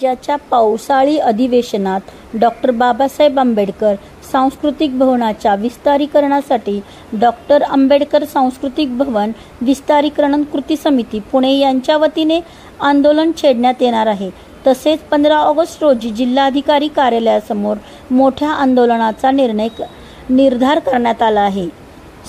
राज्याच्या पावसाळी अधिवेशनात डॉक्टर बाबासाहेब आंबेडकर सांस्कृतिक भवनाच्या विस्तारीकरणासाठी डॉक्टर आंबेडकर सांस्कृतिक भवन विस्तारीकरण कृती समिती पुणे यांच्या वतीने आंदोलन छेडण्यात येणार आहे। तसेच 15 ऑगस्ट रोजी जिल्हाधिकारी कार्यालयासमोर मोठ्या आंदोलनाचा निर्धार करण्यात आला आहे।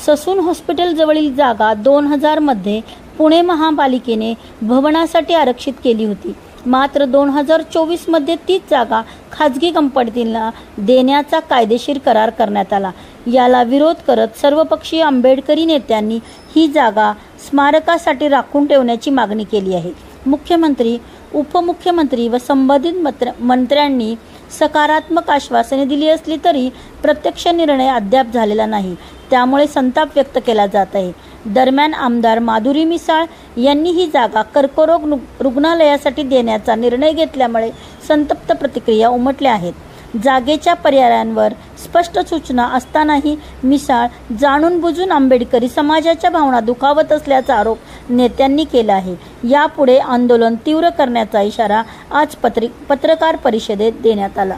ससून हॉस्पिटल जवळील जागा 2000 मध्ये पुणे महापालिकेने भवनासाठी आरक्षित केली होती। मात्र 2024 मध्ये तीच जागा खाजगी कंपनीला देण्याचा कायदेशीर करार करण्यात आला। याला विरोध करत सर्वपक्षीय आंबेडकरी नेत्यांनी ही जागा स्मारकासाठी राखून ठेवण्याची मागणी केली आहे। मुख्यमंत्री, उपमुख्यमंत्री व संबंधित मंत्र्यांनी सकारात्मक आश्वासने दिली असली तरी प्रत्यक्ष निर्णय अद्याप झालेला नाही, त्यामुळे संताप व्यक्त केला जात आहे। दरम्यान आमदार माधुरी मिसाळ यांनी ही जागा कर्करोग रुग्णालयासाठी देण्याचा निर्णय घेतल्यामुळे संतप्त प्रतिक्रिया उमटल्या आहेत। जागेच्या पर्यायांवर स्पष्ट सूचना असतानाही मिसाळ जाणून बुजून आंबेडकरी समाजाच्या भावना दुखावत असल्याचा आरोप नेत्यांनी केला आहे। यापुढे आंदोलन तीव्र करण्याचा इशारा आज पत्रकार परिषदेत देण्यात आला।